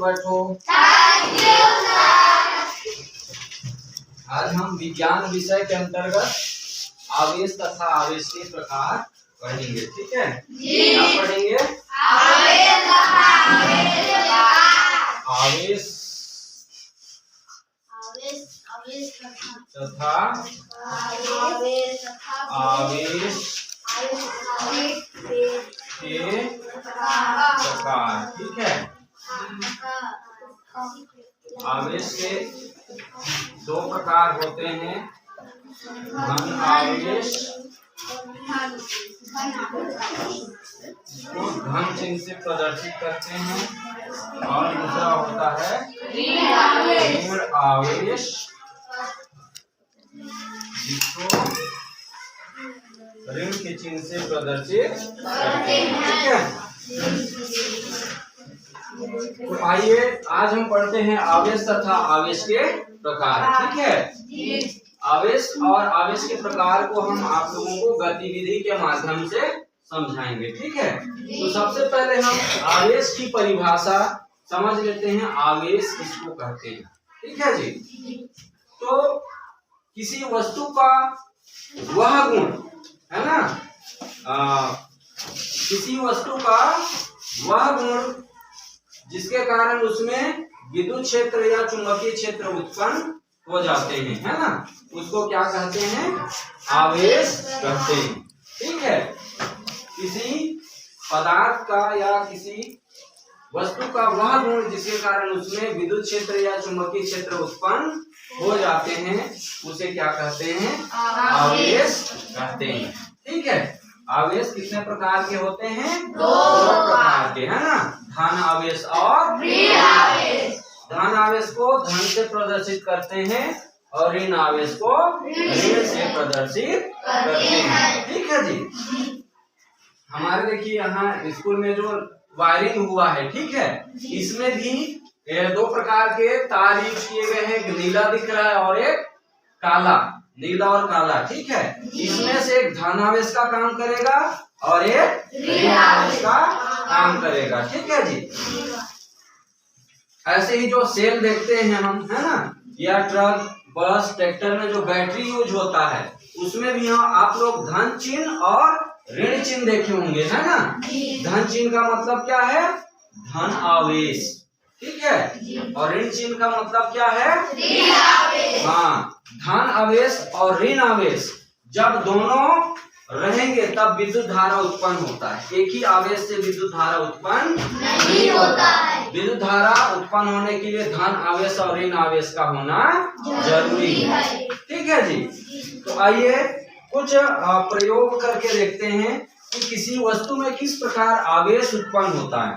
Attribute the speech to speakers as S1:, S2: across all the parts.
S1: बैठो। आज हम विज्ञान विषय के अंतर्गत आवेश तथा आवेश के प्रकार पढ़ेंगे, ठीक है? क्या पढ़ेंगे? आवेश तथा आवेश के प्रकार, ठीक है? आवेश के दो प्रकार होते हैं, धन आवेश को धन चिन्ह से प्रदर्शित करते हैं और दूसरा होता है ऋण आवेश जिसको ऋण के चिन्ह से प्रदर्शित करते हैं, ठीक है? तो आइए आज हम पढ़ते हैं आवेश तथा आवेश के प्रकार, ठीक है? आवेश और आवेश के प्रकार को हम आप लोगों को गतिविधि के माध्यम से समझाएंगे, ठीक है? तो सबसे पहले हम आवेश की परिभाषा समझ लेते हैं। आवेश किसको कहते हैं, ठीक है जी? तो किसी वस्तु का वह गुण है ना, किसी वस्तु का वह गुण जिसके कारण उसमें विद्युत क्षेत्र या चुंबकीय क्षेत्र उत्पन्न हो जाते हैं, है ना, उसको क्या कहते हैं? आवेश कहते हैं, ठीक है? किसी पदार्थ का या किसी वस्तु का वह गुण जिसके कारण उसमें विद्युत क्षेत्र या चुंबकीय क्षेत्र उत्पन्न हो जाते हैं उसे क्या कहते हैं? आवेश कहते हैं, ठीक है? आवेश कितने प्रकार के होते हैं? दो प्रकार के, है ना? धन आवेश और ऋण आवेश। धन आवेश को धन से प्रदर्शित करते हैं और ऋण आवेश को ऋण से प्रदर्शित करते हैं, ठीक है जी? हमारे देखिए यहाँ स्कूल में जो वायरिंग हुआ है, ठीक है, इसमें भी दो प्रकार के तार यूज किए गए हैं, एक नीला दिख रहा है और एक काला, नीला और काला, ठीक है? इसमें से एक धन आवेश का काम करेगा और एक ऋण आवेश का काम करेगा, ठीक है जी? ऐसे ही जो सेल देखते हैं हम, है ना, या ट्रक बस ट्रैक्टर में जो बैटरी यूज होता है उसमें भी हम आप लोग धन चिन्ह और ऋण चिन्ह देखे होंगे, है ना? धन चिन्ह का मतलब क्या है? धन आवेश, ठीक है? और ऋण चिन्ह का मतलब क्या है? ऋण आवेश। हाँ, धन आवेश और ऋण आवेश जब दोनों रहेंगे तब विद्युत धारा उत्पन्न होता है। एक ही आवेश से विद्युत धारा उत्पन्न नहीं होता है। विद्युत धारा उत्पन्न होने के लिए धन आवेश और ऋण आवेश का होना जरूरी है, ठीक है जी? तो आइए कुछ प्रयोग करके देखते हैं कि किसी वस्तु में किस प्रकार आवेश उत्पन्न होता है,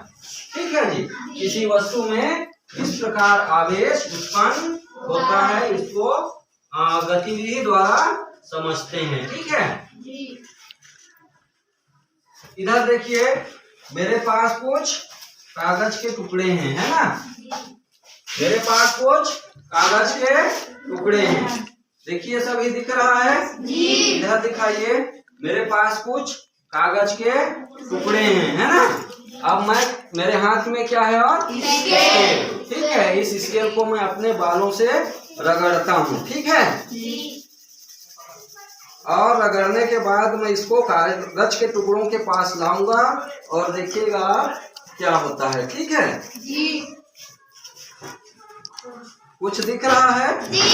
S1: ठीक है जी? किसी वस्तु में किस प्रकार आवेश उत्पन्न होता है, इसको गतिविधि द्वारा समझते हैं, ठीक है? इधर देखिए मेरे पास कुछ कागज के टुकड़े हैं, है ना? मेरे पास कुछ कागज के टुकड़े हैं, देखिए सभी दिख रहा है? इधर दिखाइए, मेरे पास कुछ कागज के टुकड़े हैं, है ना? अब मेरे हाथ में क्या है? और स्केल, ठीक है? इस स्केल को मैं अपने बालों से रगड़ता हूँ, ठीक है? और रगड़ने के बाद मैं इसको कागज के टुकड़ों के पास लाऊंगा और देखिएगा क्या होता है, ठीक है जी? कुछ दिख रहा है? जी।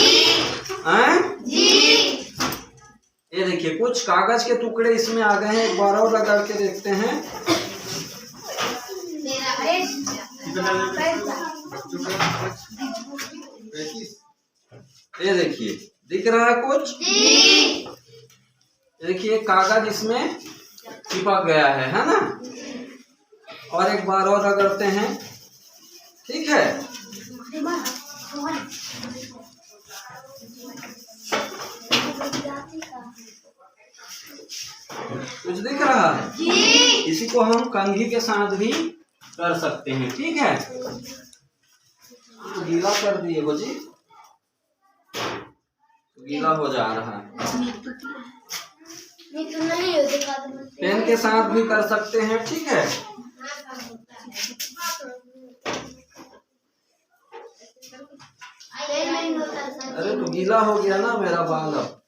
S1: ये देखिए कुछ कागज के टुकड़े इसमें आ गए हैं, एक बार और रगड़ के देखते हैं। ये देखिए दिख रहा है कुछ? देखिए कागज इसमें चिपक गया है ना? और एक बार और रगड़ते हैं, ठीक है? कुछ दिख रहा है? इसी को हम कंघी के साथ भी कर सकते हैं, ठीक है? गीला कर दिए वो जी, गीला हो जा रहा है। पेन के साथ भी कर सकते हैं, ठीक है? अरे तो गीला हो गया ना मेरा बाल अब।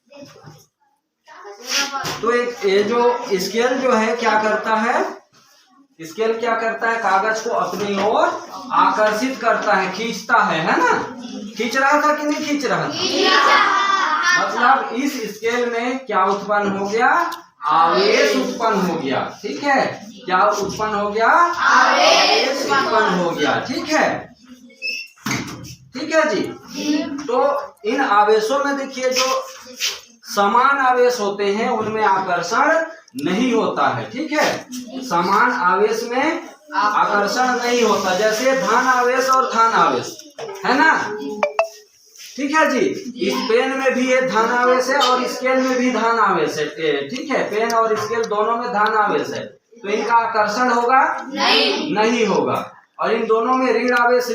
S1: तो एक ये जो स्केल जो है क्या करता है, स्केल क्या करता है, कागज को अपनी ओर आकर्षित करता है, खींचता है ना। खींच रहा था कि नहीं खींच रहा था? मतलब इस स्केल में क्या उत्पन्न हो गया, आवेश उत्पन्न हो गया। ठीक है, क्या उत्पन्न हो गया, आवेश उत्पन्न हो गया। ठीक है, ठीक है जी। तो इन आवेशों में देखिए जो समान आवेश होते हैं उनमें आकर्षण नहीं होता है। ठीक है, समान आवेश में आकर्षण नहीं होता, जैसे धन आवेश और धन आवेश है ना। ठीक है जी, इस पेन में भी ये धन आवेश है और स्केल में भी धन आवेश है। ठीक है, पेन और स्केल दोनों में धन आवेश है, तो इनका आकर्षण होगा नहीं होगा। और इन दोनों में ऋण आवेश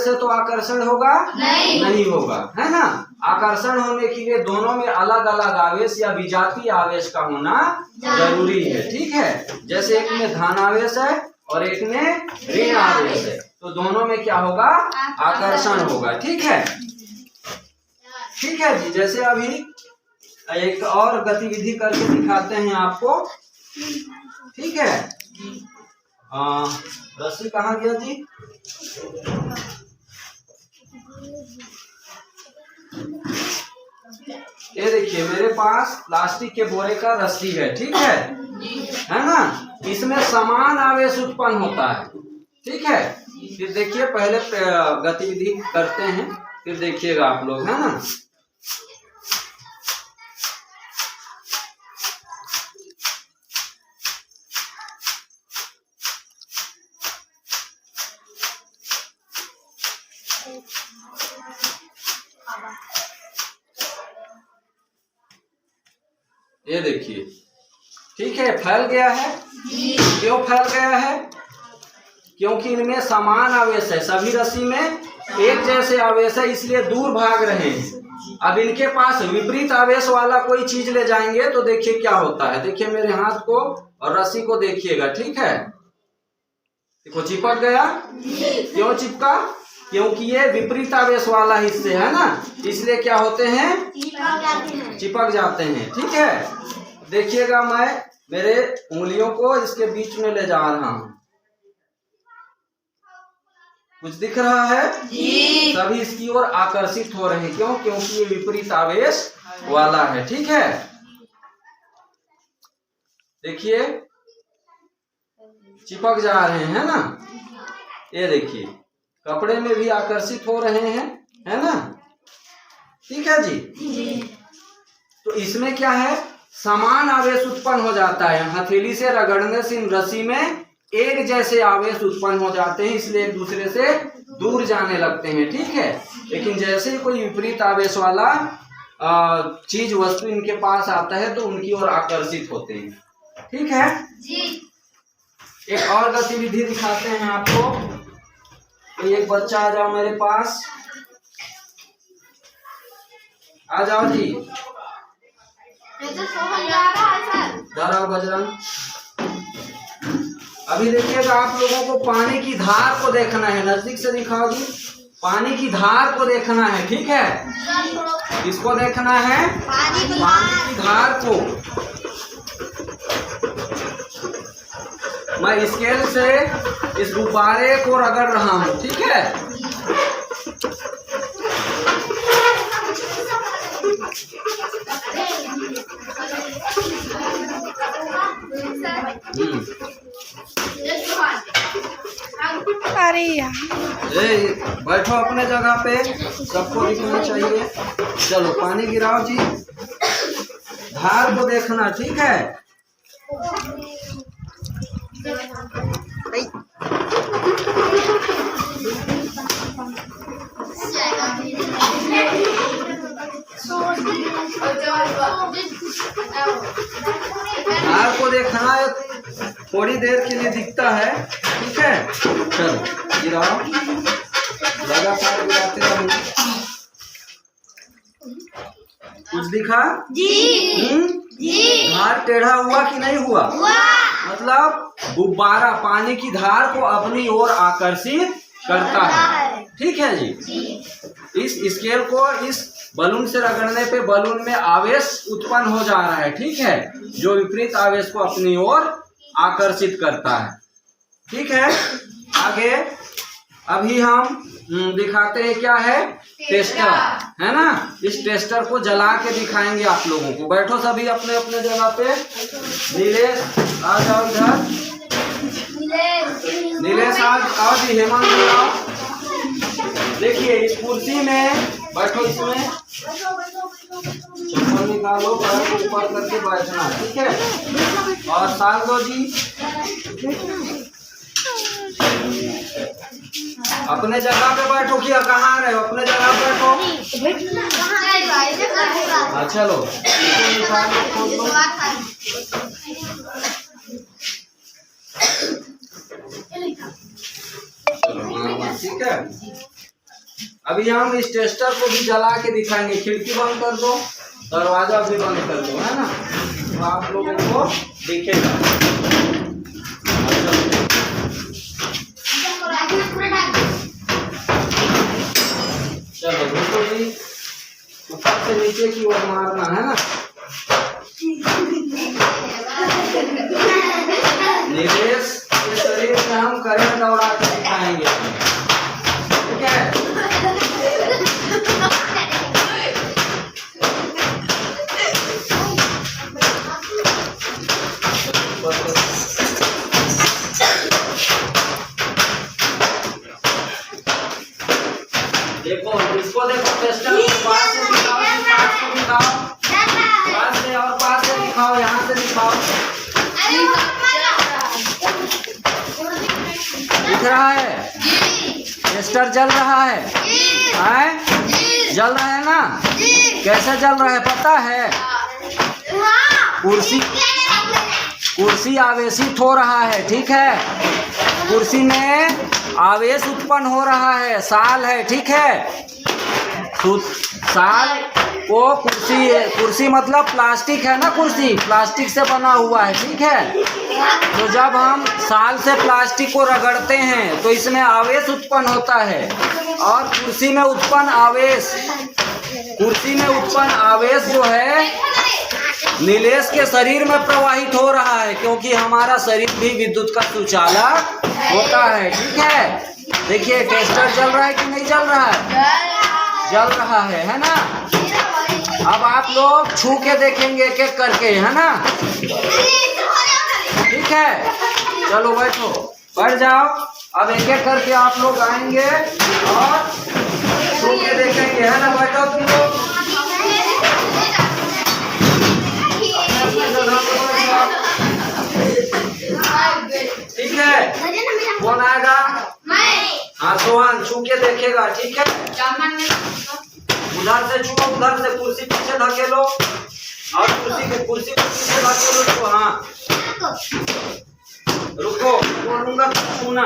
S1: है तो आकर्षण होगा नहीं होगा, है ना। आकर्षण होने के लिए दोनों में अलग अलग आवेश या विजातीय आवेश का होना जरूरी है। ठीक है, जैसे एक में धन आवेश है और एक में ऋण आवेश है, तो दोनों में क्या होगा, आकर्षण होगा। ठीक है, ठीक है जी। जैसे अभी एक और गतिविधि करके दिखाते हैं आपको। ठीक है, रस्सी कहाँ गया जी? ये देखिए मेरे पास प्लास्टिक के बोरे का रस्सी है। ठीक है ना। इसमें समान आवेश उत्पन्न होता है। ठीक है, फिर देखिए पहले गतिविधि करते हैं, फिर देखिएगा आप लोग, है ना। ये देखिए, ठीक है, फैल गया है। क्यों फैल गया है? क्योंकि इनमें समान आवेश है, सभी रस्सी में एक जैसे आवेश है, इसलिए दूर भाग रहे हैं। अब इनके पास विपरीत आवेश वाला कोई चीज ले जाएंगे तो देखिए क्या होता है। देखिए मेरे हाथ को और रस्सी को देखिएगा। ठीक है, देखो चिपक गया। क्यों चिपका? क्योंकि ये विपरीत आवेश वाला हिस्से है ना, इसलिए क्या होते हैं, चिपक जाते हैं। ठीक है, देखिएगा मैं मेरे उंगलियों को इसके बीच में ले जा रहा हूँ। कुछ दिख रहा है? सभी इसकी ओर आकर्षित हो रहे हैं। क्यों? क्योंकि ये विपरीत आवेश वाला है। ठीक है, देखिए चिपक जा रहे हैं ना। ये देखिए कपड़े में भी आकर्षित हो रहे हैं, है ना। ठीक है जी। तो इसमें क्या है, समान आवेश उत्पन्न हो जाता है। हथेली से रगड़ने से इन रस्सी में एक जैसे आवेश उत्पन्न हो जाते हैं, इसलिए एक दूसरे से दूर जाने लगते हैं। ठीक है, लेकिन जैसे ही कोई विपरीत आवेश वाला चीज वस्तु इनके पास आता है तो उनकी ओर आकर्षित होते हैं। ठीक है जी। एक और गतिविधि दिखाते हैं आपको। तो एक बच्चा आ जाओ मेरे पास, आ जाओ जी। डराओ बजरंग। अभी देखिएगा, आप लोगों को पानी की धार को देखना है। नजदीक से दिखाओ जी। पानी की धार को देखना है। ठीक है, किसको देखना है? पानी की धार को। मैं स्केल से इस गुब्बारे को रगड़ रहा हूँ। ठीक है,
S2: अरे यार,
S1: बैठो अपने जगह पे, सबको दिखना चाहिए। चलो पानी गिराओ जी, धार को देखना। ठीक है, धार को देखना है, थोड़ी देर के लिए दिखता है। ठीक है, चलो गिराओ, लगातार गिराते रहो। कुछ दिखा जी? धार टेढ़ा हुआ कि नहीं हुआ? मतलब गुब्बारा पानी की धार को अपनी ओर आकर्षित करता है। ठीक है जी। इस स्केल को इस बलून से रगड़ने पे बलून में आवेश उत्पन्न हो जा रहा है, ठीक है, जो विपरीत आवेश को अपनी ओर आकर्षित करता है। ठीक है, आगे अभी हम दिखाते हैं क्या है, टेस्टर, है ना। इस टेस्टर को जला के दिखाएंगे आप लोगों को। बैठो सभी अपने अपने जगह पे। नीलेश आ जाओ इधर, नीलेश आओ जी, हेमंत जी आओ। देखिए इस कुर्सी में बैठो, इसमें चप्पल निकालो, पैर को ऊपर करके बैठना, ठीक है। और साल जी अपने जगह पे बैठो, कि कहाँ रहे हो, अपने जगह पे बैठो। हाँ चलो, ठीक है। अभी हम इस टेस्टर को भी जला के दिखाएंगे। खिड़की बंद कर दो, दरवाजा भी बंद कर दो, है ना, तो आप लोगों को दिखेगा। चलो देखो जी, ऊपर से नीचे की ओर मारना है ना। निवेश के शरीर में हम करंट दौड़ा के दिखाएंगे, ठीक है। देखो इसको, देखो टेस्टर पास से दिखाओ, पास से दिखाओ, पास से, और पास से दिखाओ, यहाँ से दिखाओ। दिख रहा है, टेस्टर जल रहा है, जल रहा है ना। कैसे जल रहा है पता है? कुर्सी आवेशित हो रहा है, ठीक है। कुर्सी में आवेश उत्पन्न हो रहा है, साल है, ठीक है। साल को कुर्सी मतलब प्लास्टिक है ना, कुर्सी प्लास्टिक से बना हुआ है, ठीक है। तो जब हम साल से प्लास्टिक को रगड़ते हैं तो इसमें आवेश उत्पन्न होता है, और कुर्सी में उत्पन्न आवेश जो है नीलेश के शरीर में प्रवाहित हो रहा है, क्योंकि हमारा शरीर भी विद्युत का सुचालक होता है, ठीक है। देखिए टेस्टर जल रहा है कि नहीं जल रहा है? जल रहा है ना। अब आप लोग छू के देखेंगे एक एक करके, है ना, ठीक है। चलो बैठो, बैठ जाओ। अब एक एक करके आप लोग आएंगे और छू के देखेंगे, है ना। बैठो तुम लोग, ठीक है। कौन आएगा? हाँ सोहन छू के देखेगा, ठीक है। उधर से छुओ, उधर से कुर्सी पीछे धकेलो, और कुर्सी को पीछे धकेलो। तो हाँ रुको, बोलूंगा तो छूना।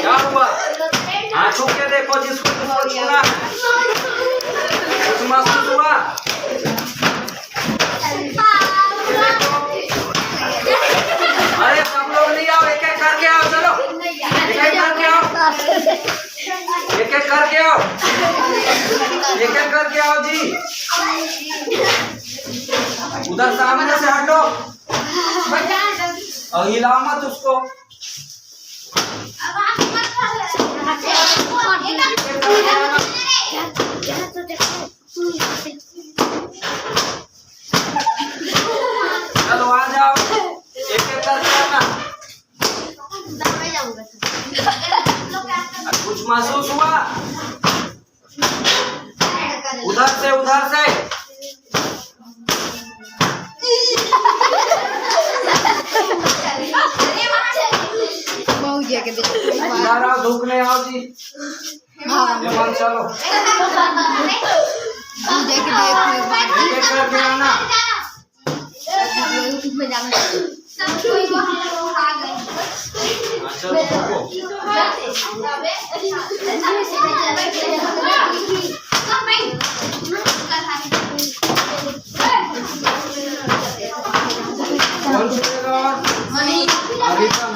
S1: क्या हुआ? हाँ छू के देखो, जिसको छूना है कुछ महसूस हुआ? अरे सब लोग नहीं आओ, एक एक करके आओ, चलो एक एक करके आओ, एक एक करके आओ, एक एक करके आओ जी। उधर सामने से हटो और हिलाओ मत उसको। चलो आ जाओ, एक एक करके आना। कुछ महसूस हुआ? उधर से इधर आओ, धूप में आओ जी। चलो एक एक करके आना। चलो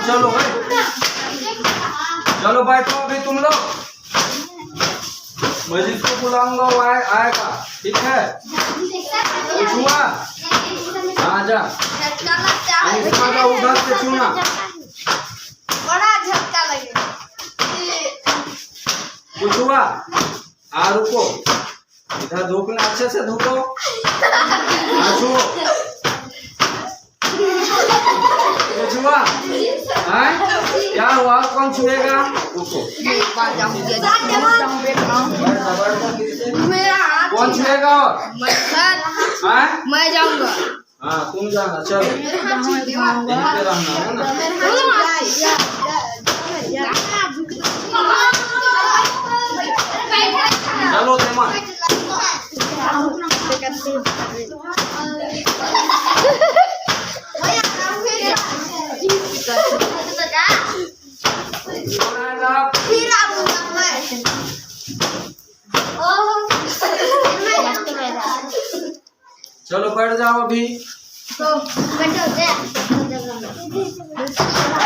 S1: चलो भाई, चलो बैठो अभी तुम लोग, मैं जिसको बुलाऊंगा वो आएगा, ठीक है? कुछ हुआ? हाँ जा, उधर से चुना,
S2: बड़ा झटका लगे।
S1: कुछ हुआ? रुको, इधर धूपना, अच्छे से धूपो, छुओ, कुछ हुआ? क्या हुआ? कौन छुएगा? रुको, कौन छुएगा?
S2: मैं जाऊंगा।
S1: हाँ तुम जाना, चलो यहीं पे रहना है ना। चलो देमा, चलो बैठ जाओ अभी,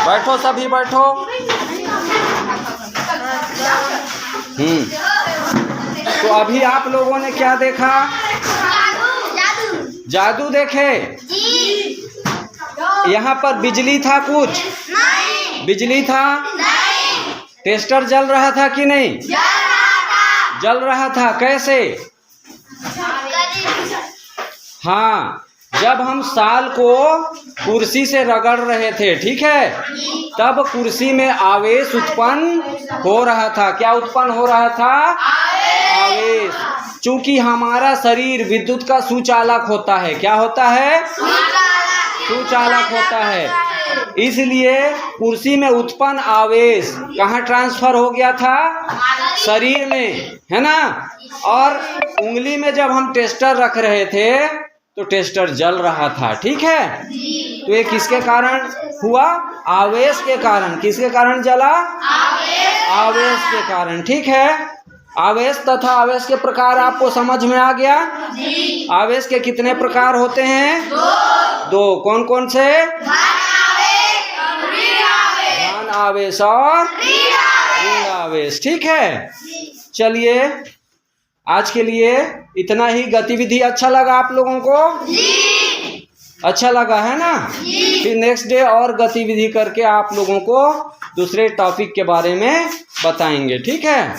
S1: बैठो सभी बैठो। तो अभी आप लोगों ने क्या देखा? जादू देखे? यहाँ पर बिजली था कुछ? बिजली था? टेस्टर जल रहा था कि नहीं? जल रहा था। कैसे? हाँ, जब हम साल को कुर्सी से रगड़ रहे थे, ठीक है, तब कुर्सी में आवेश उत्पन्न हो रहा था। क्या उत्पन्न हो रहा था? आवेश। चूंकि हमारा शरीर विद्युत का सुचालक होता है। क्या होता है? सुचालक होता है, इसलिए कुर्सी में उत्पन्न आवेश कहाँ ट्रांसफर हो गया था? शरीर में, है ना? और उंगली में जब हम टेस्टर रख रहे थे तो टेस्टर जल रहा था, ठीक है? तो ये किसके कारण हुआ? आवेश के कारण। किसके कारण जला? आवेश के कारण, ठीक है? आवेश तथा आवेश के प्रकार आपको समझ में आ गया? आवेश के कितने प्रकार होते हैं? दो। कौन कौन से? धन आवेश और ऋण आवेश, ठीक है? चलिए, आज के लिए इतना ही। गतिविधि अच्छा लगा आप लोगों को? अच्छा लगा है ना? फिर नेक्स्ट डे और गतिविधि करके आप लोगों को दूसरे टॉपिक के बारे में बताएंगे, ठीक है?